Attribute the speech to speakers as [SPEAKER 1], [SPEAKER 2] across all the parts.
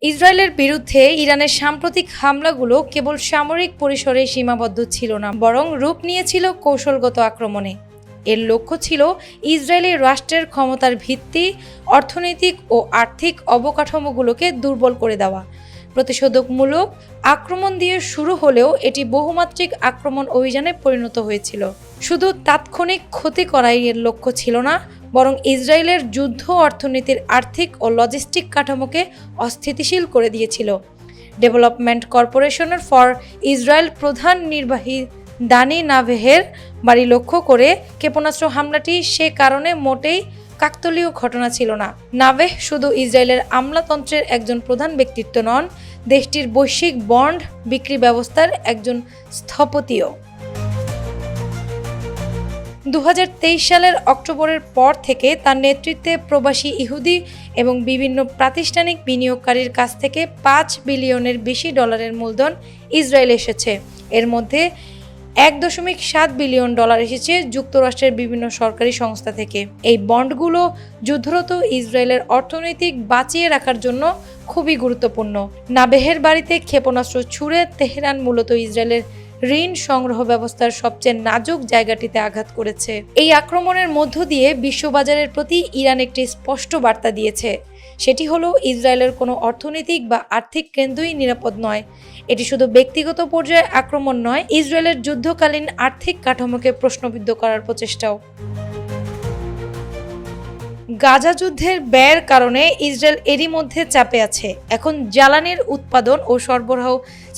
[SPEAKER 1] ইসরায়েলের বিরুদ্ধে ইরানের সাম্প্রতিক হামলাগুলো কেবল সামরিক পরিসরে সীমাবদ্ধ ছিল না, বরং রূপ নিয়েছিল কৌশলগত আক্রমণে। এর লক্ষ্য ছিল ইসরায়েলি রাষ্ট্রের ক্ষমতার ভিত্তি, অর্থনৈতিক ও আর্থিক অবকাঠামোগুলোকে দুর্বল করে দেওয়া। প্রতিশোধকমূলক আক্রমণ দিয়ে শুরু হলেও এটি বহুমাত্রিক আক্রমণ অভিযানে পরিণত হয়েছিল। শুধু তাৎক্ষণিক ক্ষতি করাই এর লক্ষ্য ছিল না, বরং ইসরায়েলের যুদ্ধ অর্থনীতির আর্থিক ও লজিস্টিক কাঠামোকে অস্থিতিশীল করে দিয়েছিল। ডেভেলপমেন্ট কর্পোরেশনের ফর ইসরায়েল প্রধান নির্বাহী দানি নাভেহের বাড়ি লক্ষ্য করে ক্ষেপণাস্ত্র হামলাটি সে কারণে মোটেই কাকতালীয় ঘটনা ছিল না। নাভেহ শুধু ইসরায়েলের আমলাতন্ত্রের একজন প্রধান ব্যক্তিত্ব নন, দেশটির বৈশ্বিক বন্ড বিক্রি ব্যবস্থার একজন স্থপতিও। 2023 সালের অক্টোবরের পর থেকে তার নেতৃত্বে প্রবাসী ইহুদি এবং বিভিন্ন প্রাতিষ্ঠানিক বিনিয়োগকারীর কাছ থেকে $5 বিলিয়নের বেশি ডলারের মূলধন ইসরায়েলে এসেছে। এর মধ্যে $1.7 বিলিয়ন এসেছে যুক্তরাষ্ট্রের বিভিন্ন সরকারি সংস্থা থেকে। এই বন্ডগুলো যুদ্ধরত ইসরায়েলের অর্থনৈতিক বাঁচিয়ে রাখার জন্য খুবই গুরুত্বপূর্ণ। নাভেহের বাড়িতে ক্ষেপণাস্ত্র ছুড়ে তেহরান মূলত ইসরায়েলের ঋণ সংগ্রহ ব্যবস্থার সবচেয়ে নাজুক জায়গাটিতে আঘাত করেছে। এই আক্রমণের মধ্য দিয়ে বিশ্ববাজারের প্রতি ইরান একটি স্পষ্ট বার্তা দিয়েছে, সেটি হলো ইসরায়েলের কোনো অর্থনৈতিক বা আর্থিক কেন্দ্রই নিরাপদ নয়। এটি শুধু ব্যক্তিগত পর্যায়ে আক্রমণ নয়, ইসরায়েলের যুদ্ধকালীন আর্থিক কাঠামোকে প্রশ্নবিদ্ধ করার প্রচেষ্টাও। গাজা যুদ্ধের ব্যয়ের কারণে ইসরায়েল এরই মধ্যে চাপে আছে। এখন জ্বালানির উৎপাদন ও সরবরাহ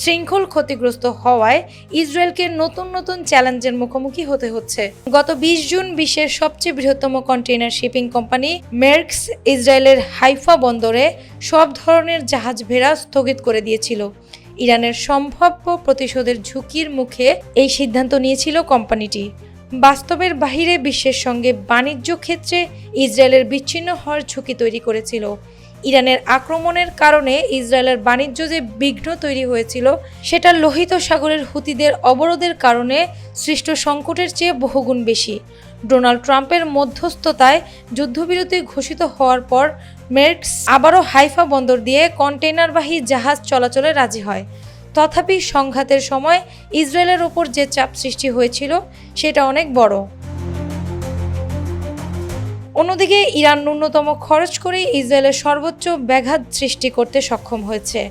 [SPEAKER 1] শৃঙ্খল ক্ষতিগ্রস্ত হওয়ায় ইসরায়েলকে নতুন নতুন চ্যালেঞ্জের মুখোমুখি হতে হচ্ছে। গত 20 জুন বিশ্বের সবচেয়ে বৃহত্তম কন্টেইনার শিপিং কোম্পানি মের্কস ইসরায়েলের হাইফা বন্দরে সব ধরনের জাহাজ ভেড়া স্থগিত করে দিয়েছিল। ইরানের সম্ভাব্য প্রতিশোধের ঝুঁকির মুখে এই সিদ্ধান্ত নিয়েছিল কোম্পানিটি। বাস্তবের বাহিরে বিশ্বের সঙ্গে বাণিজ্য ক্ষেত্রে ইসরায়েলের বিচ্ছিন্ন হওয়ার ঝুঁকি তৈরি করেছিল। ইরানের আক্রমণের কারণে ইসরায়েলের বাণিজ্য যে বিঘ্ন তৈরি হয়েছিল, সেটা লোহিত সাগরের হুতিদের অবরোধের কারণে সৃষ্ট সংকটের চেয়ে বহুগুণ বেশি। ডোনাল্ড ট্রাম্পের মধ্যস্থতায় যুদ্ধবিরতি ঘোষিত হওয়ার পর মের্কস আবারও হাইফা বন্দর দিয়ে কন্টেইনারবাহী জাহাজ চলাচলে রাজি হয়। তথাপি সংঘাতের সময় ইসরায়েলের ওপর যে চাপ সৃষ্টি হয়েছিল সেটা অনেক বড়। অন্যদিকে ইরান ন্যূনতম খরচ করেই ইসরায়েলের সর্বোচ্চ ব্যাঘাত সৃষ্টি করতে সক্ষম হয়েছে।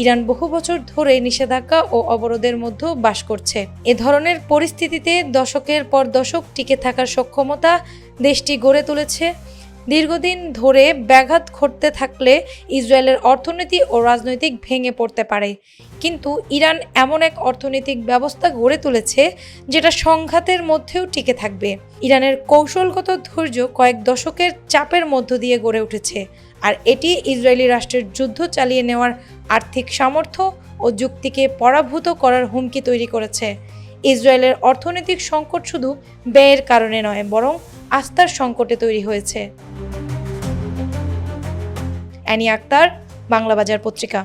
[SPEAKER 1] ইরান বহু বছর ধরে নিষেধাজ্ঞা ও অবরোধের মধ্যে বাস করছে। এ ধরনের পরিস্থিতিতে দশকের পর দশক টিকে থাকার সক্ষমতা দেশটি গড়ে তুলেছে। দীর্ঘদিন ধরে ব্যাঘাত ঘটতে থাকলে ইসরায়েলের অর্থনীতি ও রাজনৈতিক ভেঙে পড়তে পারে, কিন্তু ইরান এমন এক অর্থনৈতিক ব্যবস্থা গড়ে তুলেছে যেটা সংঘাতের মধ্যেও টিকে থাকবে। ইরানের কৌশলগত ধৈর্য কয়েক দশকের চাপের মধ্য দিয়ে গড়ে উঠেছে, আর এটি ইসরায়েলি রাষ্ট্রের যুদ্ধ চালিয়ে নেওয়ার আর্থিক সামর্থ্য ও যুক্তিকে পরাভূত করার হুমকি তৈরি করেছে। ইসরায়েলের অর্থনৈতিক সংকট শুধু ব্যয়ের কারণে নয়, বরং আস্থার সংকটে তৈরি হয়েছে। অ্যানি আক্তার, বাংলা বাজার পত্রিকা।